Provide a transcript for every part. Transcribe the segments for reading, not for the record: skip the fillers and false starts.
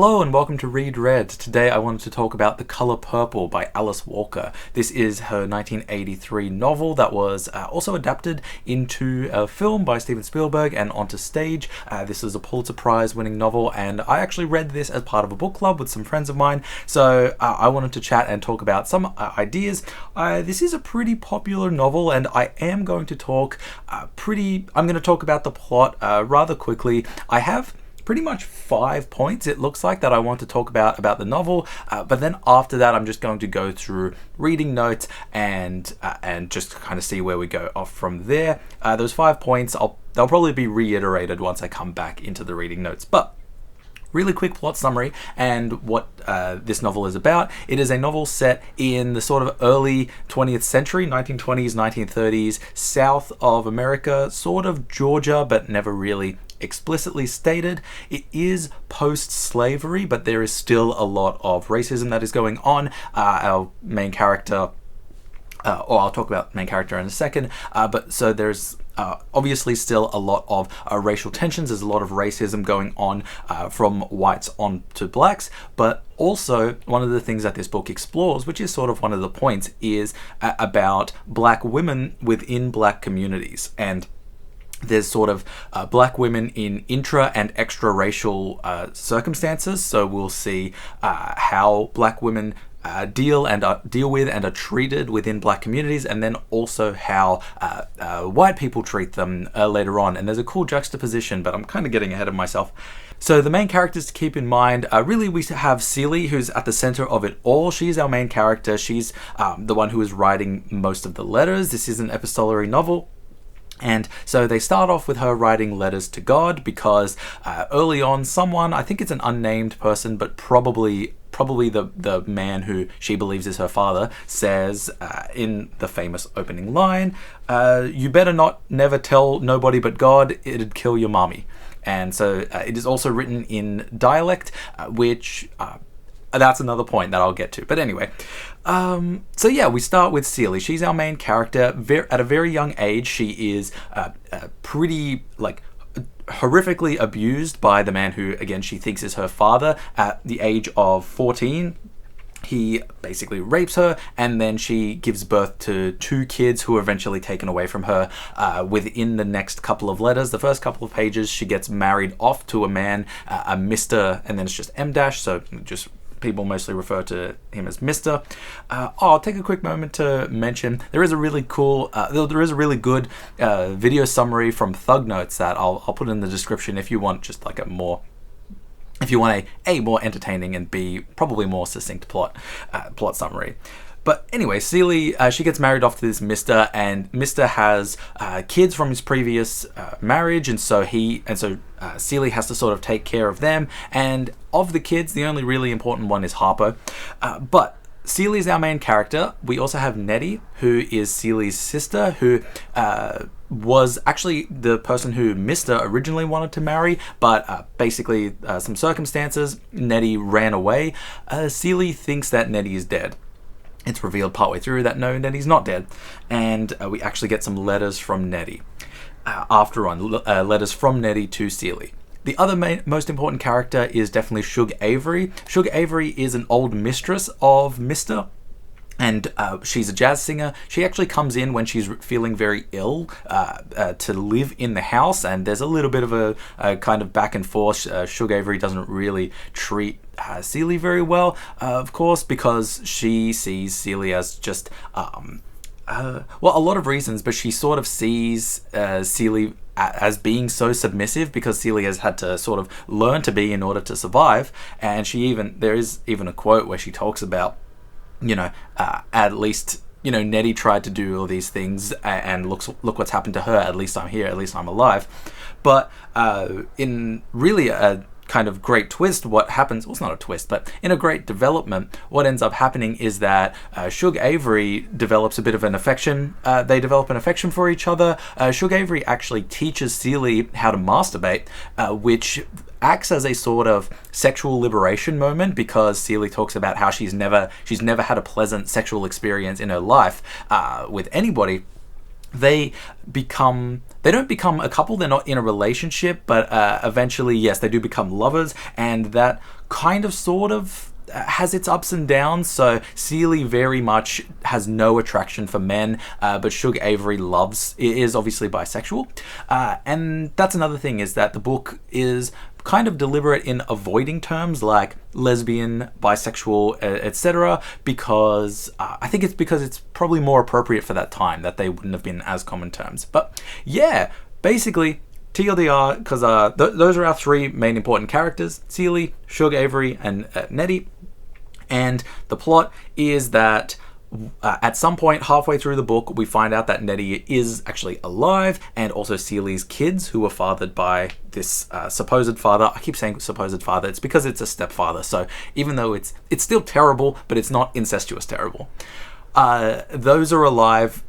Hello and welcome to Read Red. Today I wanted to talk about The Color Purple by Alice Walker. This is her 1983 novel that was also adapted into a film by Steven Spielberg and onto stage. This is a Pulitzer Prize winning novel, and I actually read this as part of a book club with some friends of mine, so I wanted to chat and talk about some ideas. This is a pretty popular novel, and I am going to talk I'm going to talk about the plot rather quickly. I have pretty much 5 points, it looks like, that I want to talk about the novel, but then after that I'm just going to go through reading notes and just kind of see where we go off from there. Those 5 points, they'll probably be reiterated once I come back into the reading notes, but really quick plot summary and what this novel is about. It is a novel set in the sort of early 20th century, 1920s, 1930s, south of America, sort of Georgia, but never really explicitly stated. It is post-slavery, but there is still a lot of racism that is going on. Our main character, or I'll talk about main character in a second, but so there's obviously still a lot of racial tensions. There's a lot of racism going on from whites on to blacks, but also one of the things that this book explores, which is sort of one of the points, is about black women within black communities. And there's sort of black women in intra and extra racial circumstances. So we'll see how black women deal with and are treated within black communities, and then also how white people treat them later on. And there's a cool juxtaposition, but I'm kind of getting ahead of myself. So the main characters to keep in mind, really we have Celie, who's at the center of it all. She's our main character. She's the one who is writing most of the letters. This is an epistolary novel. And so they start off with her writing letters to God because early on someone, I think it's an unnamed person, but probably the man who she believes is her father, says in the famous opening line, you better never tell nobody but God, it'd kill your mommy. And so it is also written in dialect, which that's another point that I'll get to. But anyway, so yeah, we start with Celie. She's our main character. At a very young age, she is pretty, horrifically abused by the man who, again, she thinks is her father. At the age of 14, he basically rapes her, and then she gives birth to 2 kids who are eventually taken away from her within the next couple of letters. The first couple of pages, she gets married off to a man, a Mr., and then it's just M-, so just people mostly refer to him as Mr. I'll take a quick moment to mention there is a really good video summary from Thug Notes that I'll put in the description if you want just like a more entertaining and B, probably more succinct plot summary. But anyway, Celie, she gets married off to this Mr., and Mr. has kids from his previous marriage, and so Celie has to sort of take care of them. And of the kids, the only really important one is Harpo. But Celie is our main character. We also have Nettie, who is Celie's sister, who was actually the person who Mr. originally wanted to marry, but basically some circumstances, Nettie ran away. Celie thinks that Nettie is dead. It's revealed partway through that no, Nettie's not dead, and we actually get some letters from Nettie. Letters from Nettie to Celie. The other most important character is definitely Shug Avery. Shug Avery is an old mistress of Mr., and she's a jazz singer. She actually comes in when she's feeling very ill to live in the house, and there's a little bit of a kind of back and forth. Shug Avery doesn't really treat Celie very well, of course, because she sees Celie as just, a lot of reasons, but she sort of sees Celie as being so submissive because Celie has had to sort of learn to be in order to survive. And there is even a quote where she talks about, at least, Nettie tried to do all these things and look what's happened to her. At least I'm here. At least I'm alive. But in really a kind of great twist, what happens, well, it's not a twist, but in a great development, what ends up happening is that Shug Avery develops a bit of an affection. They develop an affection for each other. Shug Avery actually teaches Celie how to masturbate, which acts as a sort of sexual liberation moment, because Celie talks about how she's never had a pleasant sexual experience in her life with anybody. they don't become a couple, they're not in a relationship, but eventually, yes, they do become lovers, and that kind of sort of has its ups and downs. So Celie very much has no attraction for men, but Shug Avery is obviously bisexual, and that's another thing, is that the book is kind of deliberate in avoiding terms like lesbian, bisexual, etc., because I think it's because it's probably more appropriate for that time, that they wouldn't have been as common terms. But yeah, basically TLDR, because those are our three main important characters: Celie, Shug Avery, and Nettie. And the plot is that at some point halfway through the book, we find out that Nettie is actually alive, and also Celie's kids, who were fathered by this supposed father. I keep saying supposed father. It's because it's a stepfather. So even though it's still terrible, but it's not incestuous terrible. Those are alive.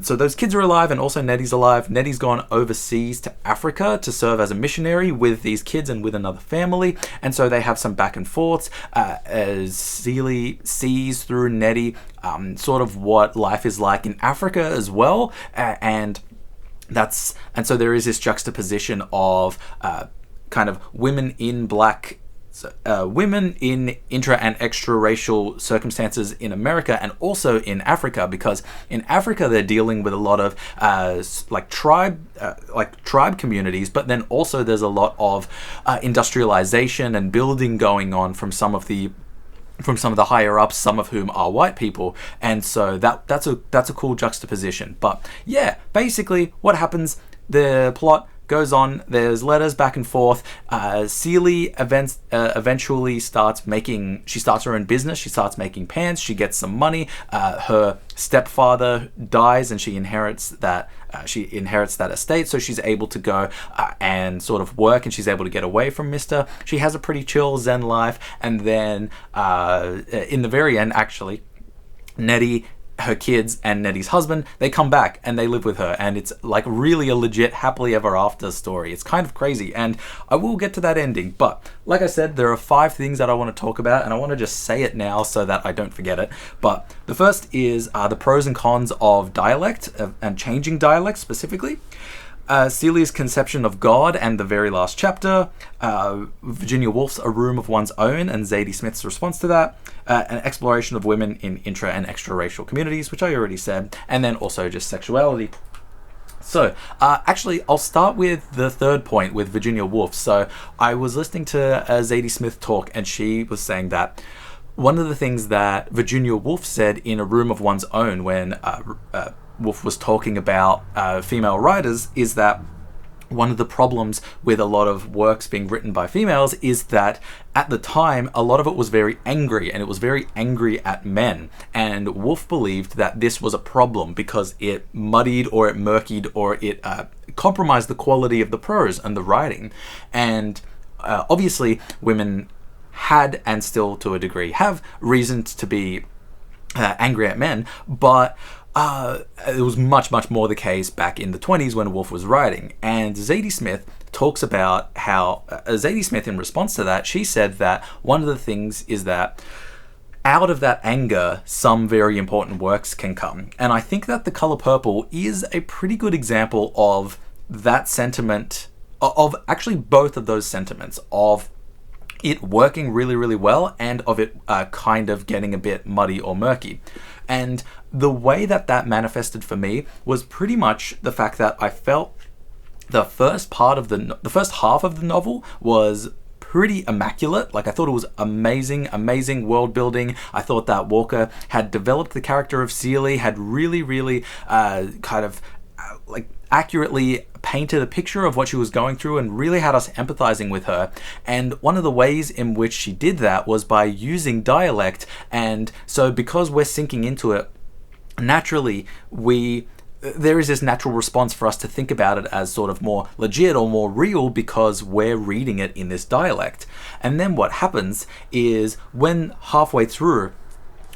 So those kids are alive, and also Nettie's alive. Nettie's gone overseas to Africa to serve as a missionary with these kids and with another family. And so they have some back and forths as Celie sees through Nettie sort of what life is like in Africa as well. And so there is this juxtaposition of kind of women in black. Women in intra and extra racial circumstances in America, and also in Africa, because in Africa they're dealing with a lot of tribe communities, but then also there's a lot of industrialization and building going on from some of the higher ups, some of whom are white people, and so that's a cool juxtaposition. But yeah, basically what happens, the plot goes on, there's letters back and forth. Celie eventually starts her own business, she starts making pants, she gets some money, her stepfather dies, and she inherits that estate, so she's able to go and sort of work, and she's able to get away from Mister. She has a pretty chill zen life, and then in the very end, actually, Nettie, her kids, and Nettie's husband, they come back and they live with her, and it's like really a legit happily ever after story. It's kind of crazy, and I will get to that ending, but like I said, there are 5 things that I want to talk about, and I want to just say it now so that I don't forget it. But the first is the pros and cons of dialect and changing dialect specifically. Celie's conception of God and the very last chapter, Virginia Woolf's A Room of One's Own and Zadie Smith's response to that, an exploration of women in intra and extra racial communities, which I already said, and then also just sexuality. So, actually, I'll start with the third point with Virginia Woolf. So, I was listening to Zadie Smith talk, and she was saying that one of the things that Virginia Woolf said in A Room of One's Own when Woolf was talking about female writers is that one of the problems with a lot of works being written by females is that at the time a lot of it was very angry, and it was very angry at men, and Woolf believed that this was a problem because it muddied or it murkied or it compromised the quality of the prose and the writing. And obviously women had, and still to a degree have, reasons to be angry at men, but it was much, much more the case back in the 20s when Woolf was writing. And Zadie Smith talks about how, Zadie Smith, in response to that, she said that one of the things is that out of that anger, some very important works can come. And I think that The Color Purple is a pretty good example of that sentiment, of actually both of those sentiments, of it working really, really well, and of it kind of getting a bit muddy or murky. And the way that manifested for me was pretty much the fact that I felt the first half of the novel was pretty immaculate. Like, I thought it was amazing world building. I thought that Walker had developed the character of Celie, had really accurately painted a picture of what she was going through and really had us empathizing with her. And one of the ways in which she did that was by using dialect. And so because we're sinking into it, naturally there is this natural response for us to think about it as sort of more legit or more real because we're reading it in this dialect. And then what happens is when halfway through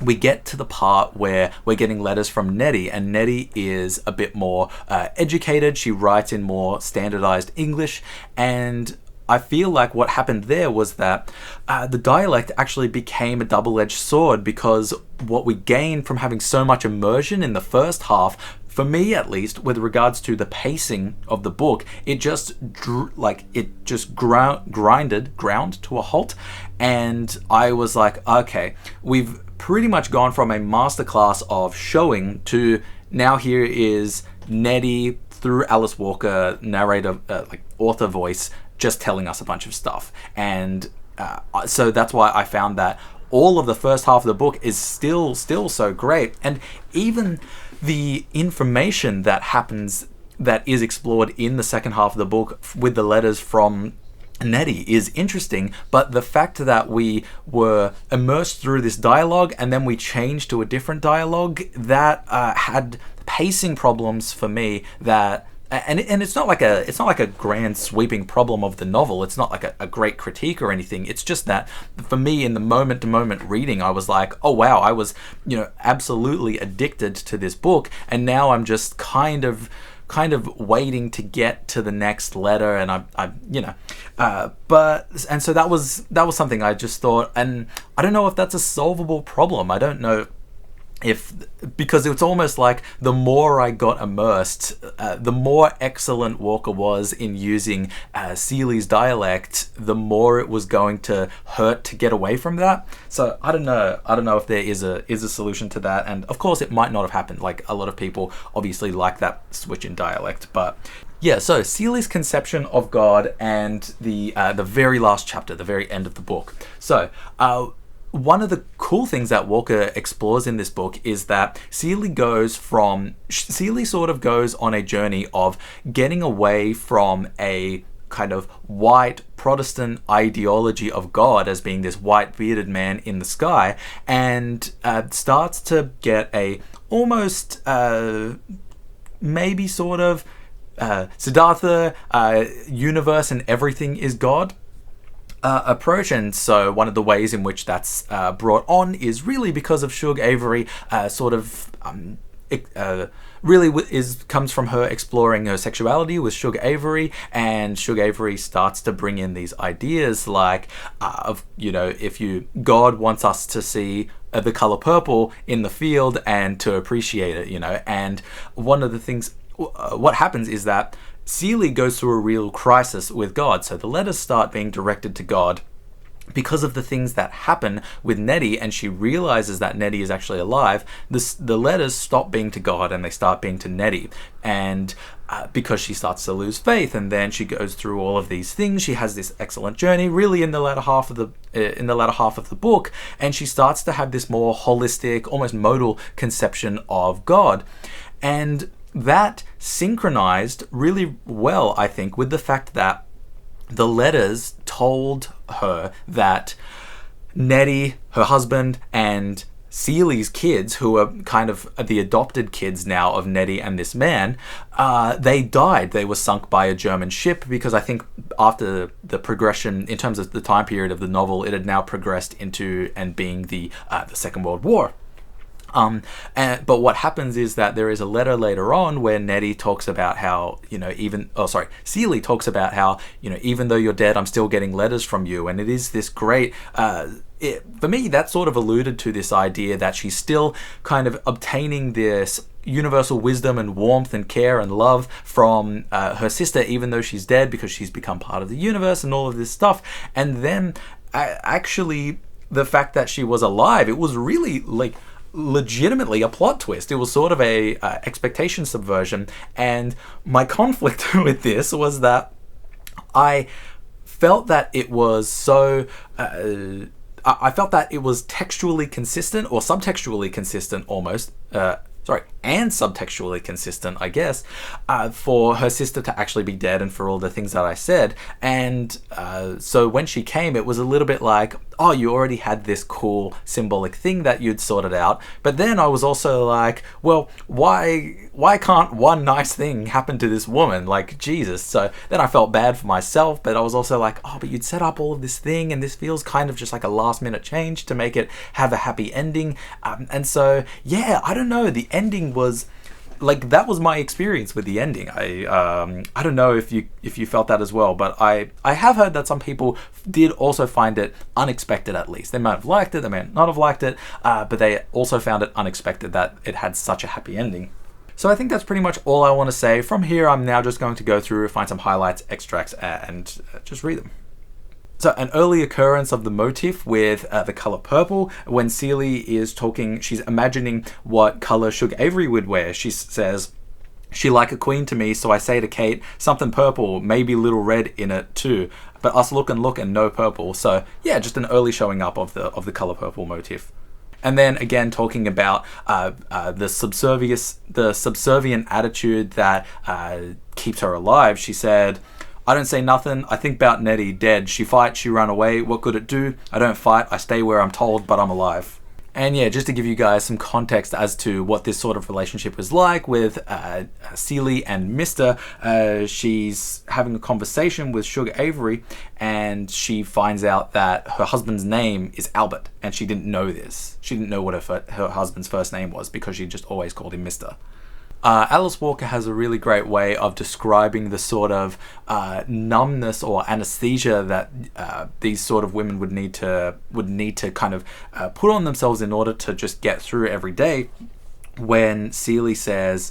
we get to the part where we're getting letters from Nettie, and Nettie is a bit more educated. She writes in more standardized English, and I feel like what happened there was that the dialect actually became a double-edged sword, because what we gained from having so much immersion in the first half for me at least, with regards to the pacing of the book, it just ground to a halt, and I was like, okay, we've pretty much gone from a masterclass of showing to now here is Nettie through Alice Walker, narrator, author voice, just telling us a bunch of stuff. And so that's why I found that all of the first half of the book is still so great. And even the information that happens, that is explored in the second half of the book with the letters from Nettie, is interesting, but the fact that we were immersed through this dialogue and then we changed to a different dialogue, that had pacing problems for me. That and it's not like a grand sweeping problem of the novel. It's not like a great critique or anything. It's just that for me, in the moment to moment reading, I was like, oh wow, I was absolutely addicted to this book, and now I'm just kind of waiting to get to the next letter, and so that was something I just thought, and I don't know if that's a solvable problem. I don't know because it's almost like the more I got immersed, the more excellent Walker was in using Seeley's dialect, the more it was going to hurt to get away from that. So I don't know if there is a solution to that, and of course it might not have happened. Like, a lot of people obviously like that switch in dialect, but yeah. So Seeley's conception of God and the very last chapter, the very end of the book. So one of the cool things that Walker explores in this book is that Seeley sort of goes on a journey of getting away from a kind of white Protestant ideology of God as being this white bearded man in the sky, and starts to get a almost maybe sort of Siddhartha universe and everything is God approach. And so one of the ways in which that's brought on is really because of Shug Avery comes from her exploring her sexuality with Shug Avery, and Shug Avery starts to bring in these ideas like God wants us to see the color purple in the field and to appreciate it, and one of the things what happens is that Seeley goes through a real crisis with God. So the letters start being directed to God because of the things that happen with Nettie, and she realizes that Nettie is actually alive. The letters stop being to God and they start being to Nettie, and because she starts to lose faith, and then she goes through all of these things. She has this excellent journey, really, in the latter half of the book, and she starts to have this more holistic, almost modal conception of God, and that synchronized really well, I think, with the fact that the letters told her that Nettie, her husband, and Seeley's kids, who are kind of the adopted kids now of Nettie and this man, they died. They were sunk by a German ship, because I think after the progression, in terms of the time period of the novel, it had now progressed into and being the Second World War. But what happens is that there is a letter later on where Nettie talks about how, Seeley talks about how, even though you're dead, I'm still getting letters from you. And it is this great, for me, that sort of alluded to this idea that she's still kind of obtaining this universal wisdom and warmth and care and love from her sister, even though she's dead, because she's become part of the universe and all of this stuff. And then actually the fact that she was alive, it was really legitimately a plot twist. It was sort of a expectation subversion, and my conflict with this was that I felt that it was so I felt that it was textually consistent, or subtextually consistent almost, and subtextually consistent, I guess, for her sister to actually be dead and for all the things that I said. And so when she came, it was a little bit like, oh, you already had this cool symbolic thing that you'd sorted out. But then I was also like, well, why can't one nice thing happen to this woman? Like, Jesus. So then I felt bad for myself, but I was also like, oh, but you'd set up all of this thing, and this feels kind of just like a last minute change to make it have a happy ending. And so, yeah, I don't know, the ending was like, that was my experience with the ending. I don't know if you felt that as well, but I have heard that some people did also find it unexpected. At least they might have liked it, they may not have liked it, but they also found it unexpected that it had such a happy ending. So I think that's pretty much all I want to say. From here, I'm now just going to go through, find some highlights, extracts, and just read them. So an early occurrence of the motif with the color purple, when Celie is talking, she's imagining what color Shug Avery would wear. She says, "She like a queen to me, so I say to Kate, something purple, maybe little red in it too. But us look and no purple." So yeah, just an early showing up of the color purple motif. And then again, talking about the subservient attitude that keeps her alive. She said, "I don't say nothing. I think 'bout Nettie dead. She fight, she run away. What good it do? I don't fight. I stay where I'm told, but I'm alive." And yeah, just to give you guys some context as to what this sort of relationship was like with Celie and Mr. She's having a conversation with Shug Avery, and she finds out that her husband's name is Albert, and she didn't know this. She didn't know what her husband's first name was because she just always called him Mr. Alice Walker has a really great way of describing the sort of numbness or anesthesia that these sort of women would need to kind of put on themselves in order to just get through every day. When Celie says,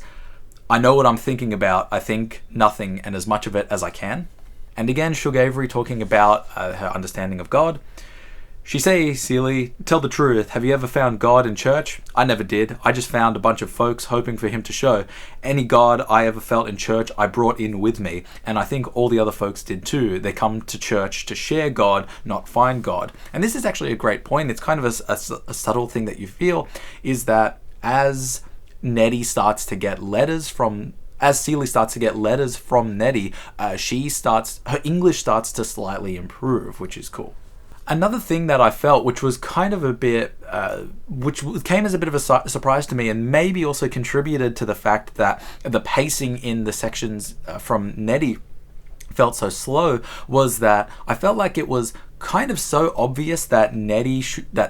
"I know what I'm thinking about. I think nothing and as much of it as I can." And again, Shug Avery talking about her understanding of God. She say, "Celie, tell the truth. Have you ever found God in church? I never did. I just found a bunch of folks hoping for him to show. Any God I ever felt in church, I brought in with me. And I think all the other folks did too. They come to church to share God, not find God." And this is actually a great point. It's kind of a subtle thing that you feel, is that as Nettie starts to get letters from... As Celie starts to get letters from Nettie, her English starts to slightly improve, which is cool. Another thing that I felt, which was kind of a bit, which came as a bit of a surprise to me, and maybe also contributed to the fact that the pacing in the sections from Nettie felt so slow, was that I felt like it was kind of so obvious that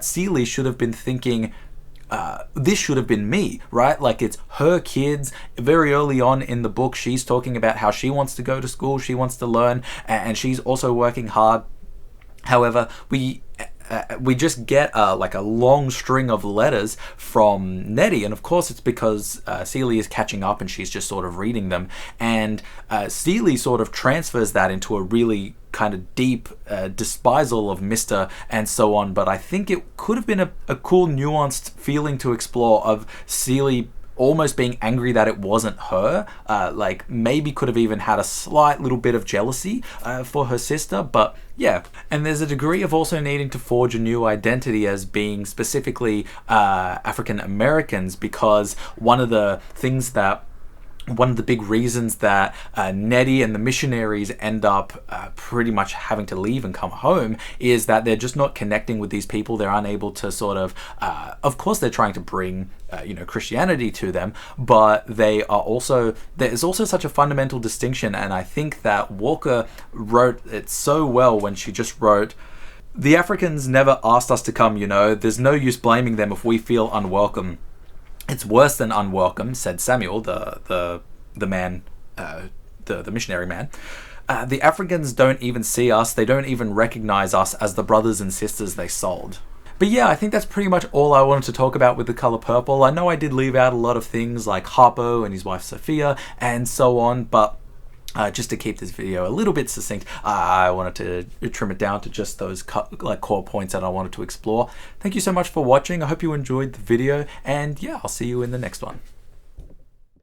Celie should have been thinking, this should have been me, right? Like, it's her kids. Very early on in the book, she's talking about how she wants to go to school, she wants to learn, and she's also working hard. However, we just get like a long string of letters from Nettie, and of course it's because Celie is catching up and she's just sort of reading them, and Celie sort of transfers that into a really kind of deep despisal of Mr. and so on. But I think it could have been a cool nuanced feeling to explore of Celie almost being angry that it wasn't her, like maybe could have even had a slight little bit of jealousy for her sister, but yeah. And there's a degree of also needing to forge a new identity as being specifically African Americans, because one of the big reasons that Nettie and the missionaries end up pretty much having to leave and come home is that they're just not connecting with these people. They're unable to sort of course they're trying to bring Christianity to them, but there's also such a fundamental distinction. And I think that Walker wrote it so well when she just wrote, "The Africans never asked us to come, there's no use blaming them if we feel unwelcome. It's worse than unwelcome," said Samuel, the man, the missionary man. "The Africans don't even see us. They don't even recognize us as the brothers and sisters they sold." But yeah, I think that's pretty much all I wanted to talk about with The Color Purple. I know I did leave out a lot of things like Harpo and his wife Sophia and so on, but just to keep this video a little bit succinct, I wanted to trim it down to just those core points that I wanted to explore. Thank you so much for watching. I hope you enjoyed the video, and yeah, I'll see you in the next one.